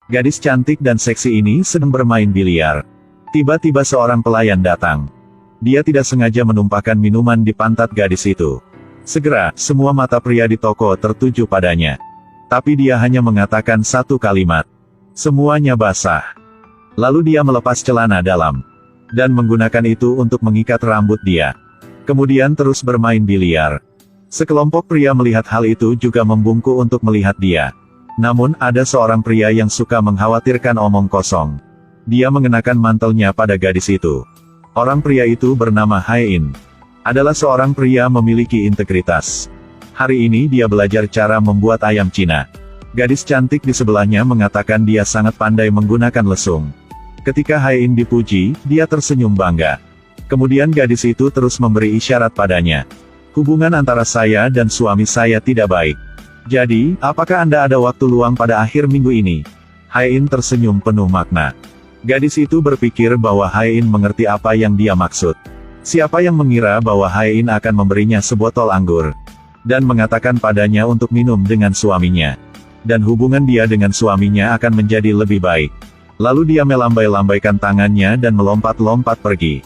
Gadis cantik dan seksi ini sedang bermain biliar. Tiba-tiba seorang pelayan datang. Dia tidak sengaja menumpahkan minuman di pantat gadis itu. Segera, semua mata pria di toko tertuju padanya. Tapi dia hanya mengatakan satu kalimat. Semuanya basah. Lalu dia melepas celana dalam. Dan menggunakan itu untuk mengikat rambut dia. Kemudian terus bermain biliar. Sekelompok pria melihat hal itu juga membungkuk untuk melihat dia. Namun, ada seorang pria yang suka mengkhawatirkan omong kosong. Dia mengenakan mantelnya pada gadis itu. Orang pria itu bernama Hae-in. Adalah seorang pria memiliki integritas. Hari ini dia belajar cara membuat ayam Cina. Gadis cantik di sebelahnya mengatakan dia sangat pandai menggunakan lesung. Ketika Hae-in dipuji, dia tersenyum bangga. Kemudian gadis itu terus memberi isyarat padanya. Hubungan antara saya dan suami saya tidak baik. Jadi, apakah Anda ada waktu luang pada akhir minggu ini? Hae-in tersenyum penuh makna. Gadis itu berpikir bahwa Hae-in mengerti apa yang dia maksud. Siapa yang mengira bahwa Hae-in akan memberinya sebotol anggur. Dan mengatakan padanya untuk minum dengan suaminya. Dan hubungan dia dengan suaminya akan menjadi lebih baik. Lalu dia melambai-lambaikan tangannya dan melompat-lompat pergi.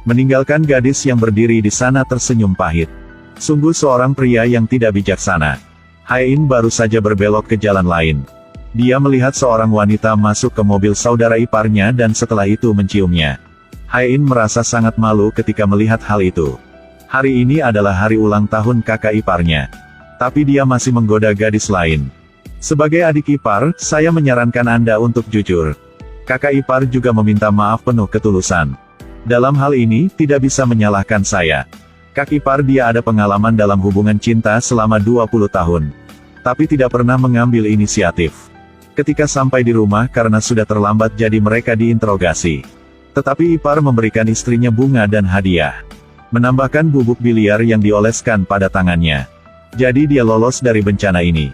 Meninggalkan gadis yang berdiri di sana tersenyum pahit. Sungguh seorang pria yang tidak bijaksana. Hae-in baru saja berbelok ke jalan lain. Dia melihat seorang wanita masuk ke mobil saudara iparnya dan setelah itu menciumnya. Hae-in merasa sangat malu ketika melihat hal itu. Hari ini adalah hari ulang tahun kakak iparnya. Tapi dia masih menggoda gadis lain. Sebagai adik ipar, saya menyarankan Anda untuk jujur. Kakak ipar juga meminta maaf penuh ketulusan. Dalam hal ini, tidak bisa menyalahkan saya. Kak ipar dia ada pengalaman dalam hubungan cinta selama 20 tahun. Tapi tidak pernah mengambil inisiatif. Ketika sampai di rumah karena sudah terlambat jadi mereka diinterogasi. Tetapi ipar memberikan istrinya bunga dan hadiah. Menambahkan bubuk biliar yang dioleskan pada tangannya. Jadi dia lolos dari bencana ini.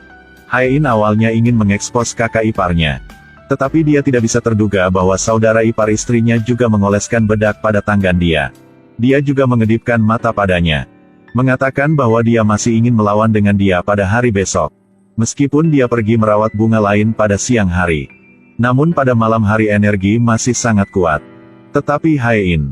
Hae-in awalnya ingin mengekspos kakak iparnya. Tetapi dia tidak bisa terduga bahwa saudara ipar istrinya juga mengoleskan bedak pada tangan dia. Dia juga mengedipkan mata padanya. Mengatakan bahwa dia masih ingin melawan dengan dia pada hari besok. Meskipun dia pergi merawat bunga lain pada siang hari. Namun pada malam hari energi masih sangat kuat. Tetapi Hae-in.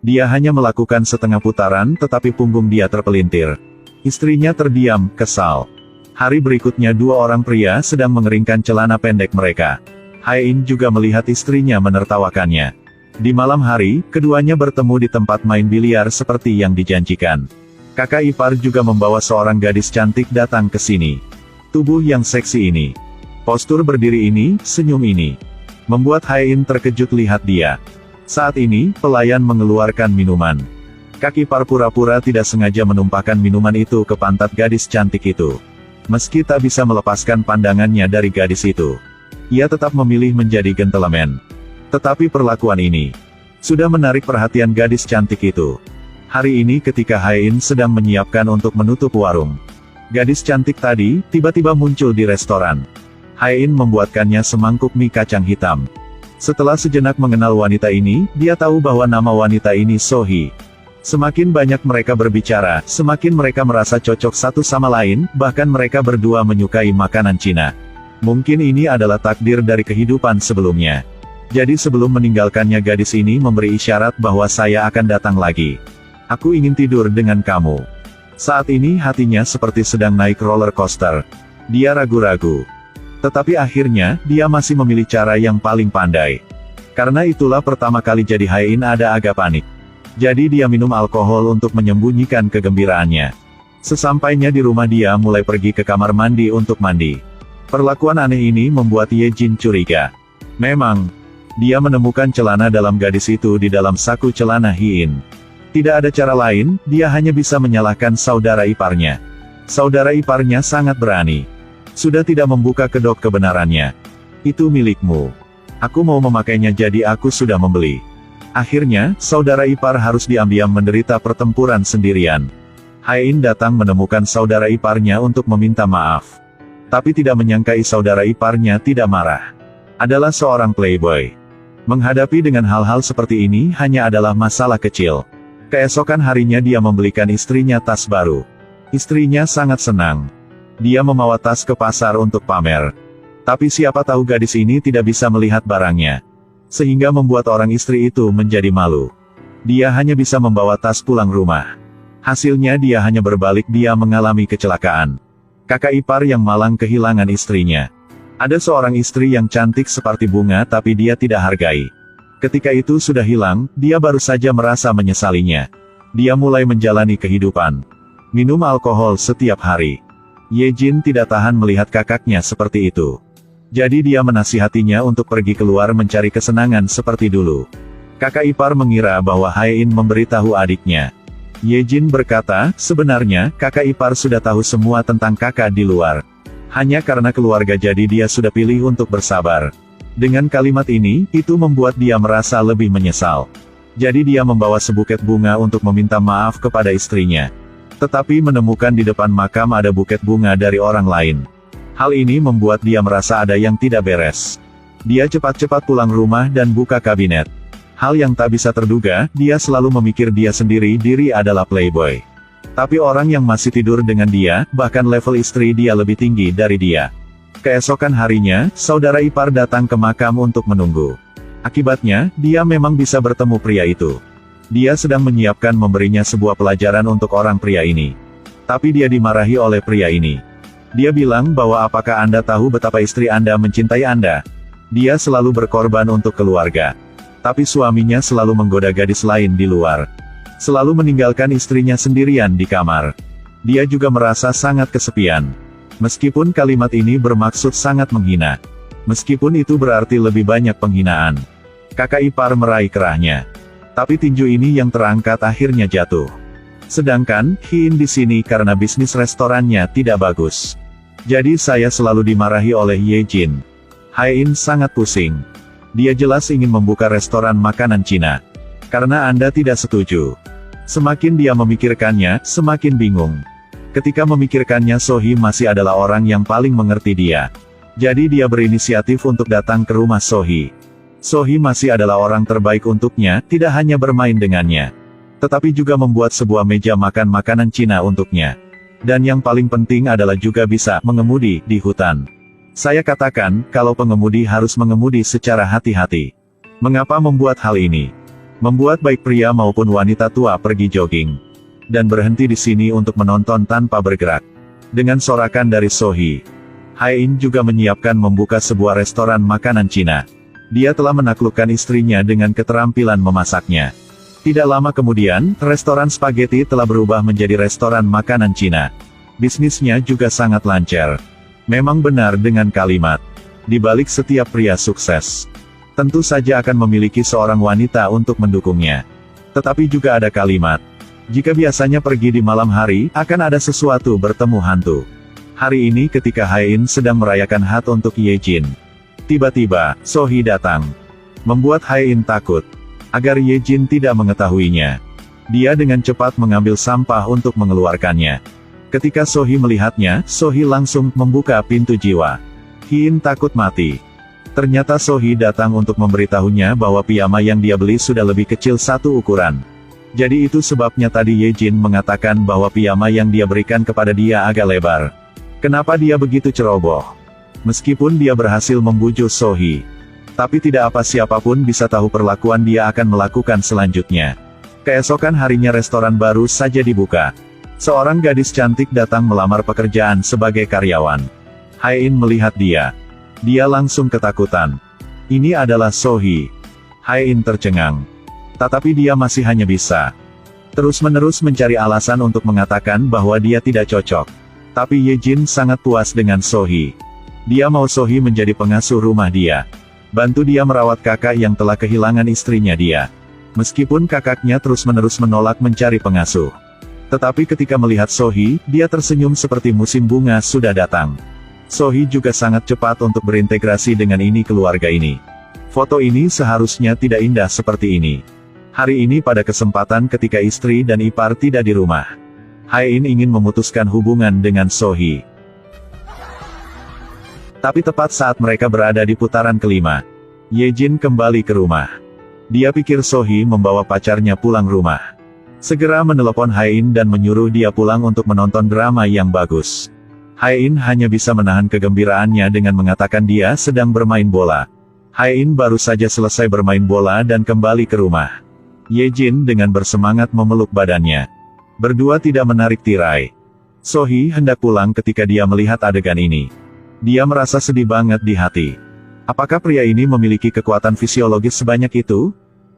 Dia hanya melakukan setengah putaran tetapi punggung dia terpelintir. Istrinya terdiam, kesal. Hari berikutnya dua orang pria sedang mengeringkan celana pendek mereka. Hae-in juga melihat istrinya menertawakannya. Di malam hari, keduanya bertemu di tempat main biliar seperti yang dijanjikan. Kakak ipar juga membawa seorang gadis cantik datang ke sini. Tubuh yang seksi ini. Postur berdiri ini, senyum ini. Membuat Hae-in terkejut lihat dia. Saat ini, pelayan mengeluarkan minuman. Kak ipar pura-pura tidak sengaja menumpahkan minuman itu ke pantat gadis cantik itu. Meski tak bisa melepaskan pandangannya dari gadis itu. Ia tetap memilih menjadi gentleman. Tetapi perlakuan ini sudah menarik perhatian gadis cantik itu. Hari ini ketika Hae-in sedang menyiapkan untuk menutup warung. Gadis cantik tadi, tiba-tiba muncul di restoran. Hae-in membuatkannya semangkuk mie kacang hitam. Setelah sejenak mengenal wanita ini, dia tahu bahwa nama wanita ini So-hee. Semakin banyak mereka berbicara, semakin mereka merasa cocok satu sama lain, bahkan mereka berdua menyukai makanan Cina. Mungkin ini adalah takdir dari kehidupan sebelumnya. Jadi sebelum meninggalkannya gadis ini memberi isyarat bahwa saya akan datang lagi. Aku ingin tidur dengan kamu. Saat ini hatinya seperti sedang naik roller coaster. Dia ragu-ragu. Tetapi akhirnya, dia masih memilih cara yang paling pandai. Karena itulah pertama kali jadi Hae-in ada agak panik. Jadi dia minum alkohol untuk menyembunyikan kegembiraannya. Sesampainya di rumah dia mulai pergi ke kamar mandi untuk mandi. Perlakuan aneh ini membuat Ye Jin curiga. Memang, dia menemukan celana dalam gadis itu di dalam saku celana Hae-in. Tidak ada cara lain, dia hanya bisa menyalahkan saudara iparnya. Saudara iparnya sangat berani. Sudah tidak membuka kedok kebenarannya. Itu milikmu. Aku mau memakainya jadi aku sudah membeli. Akhirnya, saudara ipar harus diam-diam menderita pertempuran sendirian. Hae-in datang menemukan saudara iparnya untuk meminta maaf. Tapi tidak menyangkai saudara iparnya tidak marah. Adalah seorang playboy. Menghadapi dengan hal-hal seperti ini hanya adalah masalah kecil. Keesokan harinya dia membelikan istrinya tas baru. Istrinya sangat senang. Dia membawa tas ke pasar untuk pamer. Tapi siapa tahu gadis ini tidak bisa melihat barangnya. Sehingga membuat orang istri itu menjadi malu. Dia hanya bisa membawa tas pulang rumah. Hasilnya dia hanya berbalik, dia mengalami kecelakaan. Kakak ipar yang malang kehilangan istrinya. Ada seorang istri yang cantik seperti bunga tapi dia tidak hargai. Ketika itu sudah hilang, dia baru saja merasa menyesalinya. Dia mulai menjalani kehidupan. Minum alkohol setiap hari. Yejin tidak tahan melihat kakaknya seperti itu. Jadi dia menasihatinya untuk pergi keluar mencari kesenangan seperti dulu. Kakak ipar mengira bahwa Hae-in memberitahu adiknya. Yejin berkata, sebenarnya, kakak ipar sudah tahu semua tentang kakak di luar. Hanya karena keluarga jadi dia sudah pilih untuk bersabar. Dengan kalimat ini, itu membuat dia merasa lebih menyesal. Jadi dia membawa sebuket bunga untuk meminta maaf kepada istrinya. Tetapi menemukan di depan makam ada buket bunga dari orang lain. Hal ini membuat dia merasa ada yang tidak beres. Dia cepat-cepat pulang rumah dan buka kabinet. Hal yang tak bisa terduga, dia selalu memikir dia sendiri diri adalah playboy. Tapi orang yang masih tidur dengan dia, bahkan level istri dia lebih tinggi dari dia. Keesokan harinya, saudara ipar datang ke makam untuk menunggu. Akibatnya, dia memang bisa bertemu pria itu. Dia sedang menyiapkan memberinya sebuah pelajaran untuk orang pria ini. Tapi dia dimarahi oleh pria ini. Dia bilang bahwa apakah Anda tahu betapa istri Anda mencintai Anda? Dia selalu berkorban untuk keluarga. Tapi suaminya selalu menggoda gadis lain di luar. Selalu meninggalkan istrinya sendirian di kamar. Dia juga merasa sangat kesepian. Meskipun kalimat ini bermaksud sangat menghina. Meskipun itu berarti lebih banyak penghinaan. Kakak ipar meraih kerahnya. Tapi tinju ini yang terangkat akhirnya jatuh. Sedangkan, Hin di sini karena bisnis restorannya tidak bagus. Jadi saya selalu dimarahi oleh Yejin. Hae-in sangat pusing. Dia jelas ingin membuka restoran makanan Cina. Karena Anda tidak setuju. Semakin dia memikirkannya, semakin bingung. Ketika memikirkannya, Sohee masih adalah orang yang paling mengerti dia. Jadi dia berinisiatif untuk datang ke rumah Sohee. Sohee masih adalah orang terbaik untuknya, tidak hanya bermain dengannya. Tetapi juga membuat sebuah meja makan makanan Cina untuknya. Dan yang paling penting adalah juga bisa mengemudi di hutan. Saya katakan, kalau pengemudi harus mengemudi secara hati-hati. Mengapa membuat hal ini? Membuat baik pria maupun wanita tua pergi jogging. Dan berhenti di sini untuk menonton tanpa bergerak. Dengan sorakan dari Sohee. Hae-in juga menyiapkan membuka sebuah restoran makanan Cina. Dia telah menaklukkan istrinya dengan keterampilan memasaknya. Tidak lama kemudian, restoran spaghetti telah berubah menjadi restoran makanan Cina. Bisnisnya juga sangat lancar. Memang benar dengan kalimat, di balik setiap pria sukses, tentu saja akan memiliki seorang wanita untuk mendukungnya. Tetapi juga ada kalimat, jika biasanya pergi di malam hari, akan ada sesuatu bertemu hantu. Hari ini ketika Hae-in sedang merayakan Hat untuk Yejin. Tiba-tiba, Sohee datang. Membuat Hae-in takut. Agar Yejin tidak mengetahuinya. Dia dengan cepat mengambil sampah untuk mengeluarkannya. Ketika Sohee melihatnya, Sohee langsung membuka pintu jiwa. Hin takut mati. Ternyata Sohee datang untuk memberitahunya bahwa piyama yang dia beli sudah lebih kecil satu ukuran. Jadi itu sebabnya tadi Yejin mengatakan bahwa piyama yang dia berikan kepada dia agak lebar. Kenapa dia begitu ceroboh? Meskipun dia berhasil membujuk Sohee. Tapi tidak apa siapapun bisa tahu perlakuan dia akan melakukan selanjutnya. Keesokan harinya restoran baru saja dibuka. Seorang gadis cantik datang melamar pekerjaan sebagai karyawan. Hae-in melihat dia. Dia langsung ketakutan. Ini adalah Sohee. Hae-in tercengang. Tetapi dia masih hanya bisa terus-menerus mencari alasan untuk mengatakan bahwa dia tidak cocok. Tapi Yejin sangat puas dengan Sohee. Dia mau Sohee menjadi pengasuh rumah dia. Bantu dia merawat kakak yang telah kehilangan istrinya dia. Meskipun kakaknya terus-menerus menolak mencari pengasuh. Tetapi ketika melihat Sohee, dia tersenyum seperti musim bunga sudah datang. Sohee juga sangat cepat untuk berintegrasi dengan keluarga ini. Foto ini seharusnya tidak indah seperti ini. Hari ini pada kesempatan ketika istri dan ipar tidak di rumah. Hae-in ingin memutuskan hubungan dengan Sohee. Tapi tepat saat mereka berada di putaran kelima, Yejin kembali ke rumah. Dia pikir Sohee membawa pacarnya pulang rumah. Segera menelepon Hae-in dan menyuruh dia pulang untuk menonton drama yang bagus. Hai-in hanya bisa menahan kegembiraannya dengan mengatakan dia sedang bermain bola. Hai-in baru saja selesai bermain bola dan kembali ke rumah. Ye-jin dengan bersemangat memeluk badannya. Berdua tidak menarik tirai. So-hee hendak pulang ketika dia melihat adegan ini. Dia merasa sedih banget di hati. Apakah pria ini memiliki kekuatan fisiologis sebanyak itu?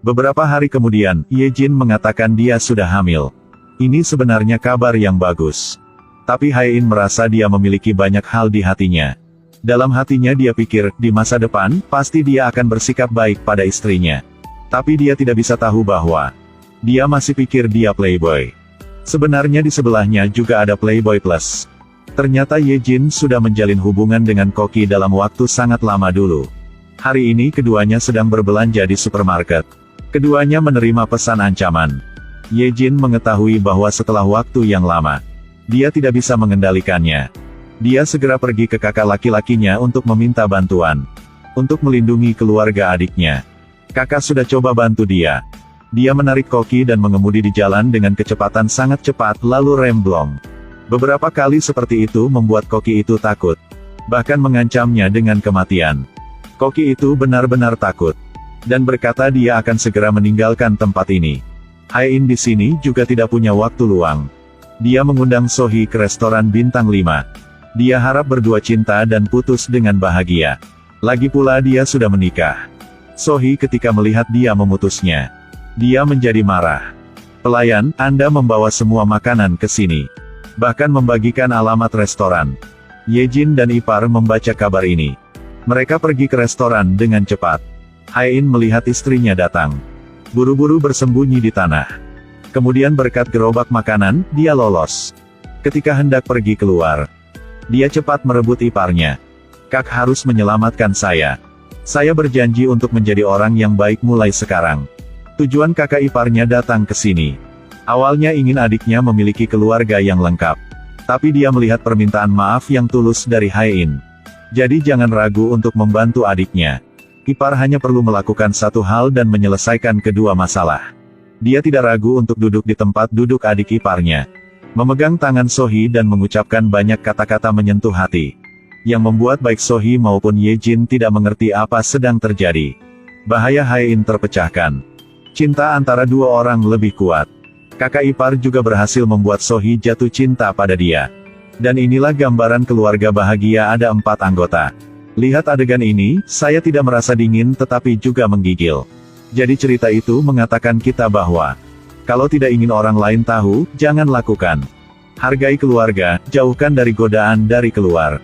Beberapa hari kemudian, Ye-jin mengatakan dia sudah hamil. Ini sebenarnya kabar yang bagus. Tapi Hai-in merasa dia memiliki banyak hal di hatinya. Dalam hatinya dia pikir, di masa depan, pasti dia akan bersikap baik pada istrinya. Tapi dia tidak bisa tahu bahwa dia masih pikir dia playboy. Sebenarnya di sebelahnya juga ada playboy plus. Ternyata Ye-jin sudah menjalin hubungan dengan Koki dalam waktu sangat lama dulu. Hari ini keduanya sedang berbelanja di supermarket. Keduanya menerima pesan ancaman. Ye-jin mengetahui bahwa setelah waktu yang lama, dia tidak bisa mengendalikannya. Dia segera pergi ke kakak laki-lakinya untuk meminta bantuan. Untuk melindungi keluarga adiknya. Kakak sudah coba bantu dia. Dia menarik Koki dan mengemudi di jalan dengan kecepatan sangat cepat lalu remblong. Beberapa kali seperti itu membuat Koki itu takut. Bahkan mengancamnya dengan kematian. Koki itu benar-benar takut. Dan berkata dia akan segera meninggalkan tempat ini. Hai-in di sini juga tidak punya waktu luang. Dia mengundang So-hee ke restoran bintang 5. Dia harap berdua cinta dan putus dengan bahagia. Lagi pula dia sudah menikah. So-hee ketika melihat dia memutusnya. Dia menjadi marah. Pelayan, Anda membawa semua makanan ke sini. Bahkan membagikan alamat restoran. Ye-jin dan ipar membaca kabar ini. Mereka pergi ke restoran dengan cepat. Hai-in melihat istrinya datang. Buru-buru bersembunyi di tanah. Kemudian berkat gerobak makanan, dia lolos. Ketika hendak pergi keluar, dia cepat merebut iparnya. Kak harus menyelamatkan saya. Saya berjanji untuk menjadi orang yang baik mulai sekarang. Tujuan kakak iparnya datang ke sini. Awalnya ingin adiknya memiliki keluarga yang lengkap. Tapi dia melihat permintaan maaf yang tulus dari Hai-in. Jadi jangan ragu untuk membantu adiknya. Ipar hanya perlu melakukan satu hal dan menyelesaikan kedua masalah. Dia tidak ragu untuk duduk di tempat duduk adik iparnya. Memegang tangan So-hee dan mengucapkan banyak kata-kata menyentuh hati. Yang membuat baik So-hee maupun Ye-jin tidak mengerti apa sedang terjadi. Bahaya Hai-in terpecahkan. Cinta antara dua orang lebih kuat. Kakak ipar juga berhasil membuat So-hee jatuh cinta pada dia. Dan inilah gambaran keluarga bahagia ada 4 anggota. Lihat adegan ini, saya tidak merasa dingin tetapi juga menggigil. Jadi cerita itu mengatakan kita bahwa, kalau tidak ingin orang lain tahu, jangan lakukan. Hargai keluarga, jauhkan dari godaan dari keluar.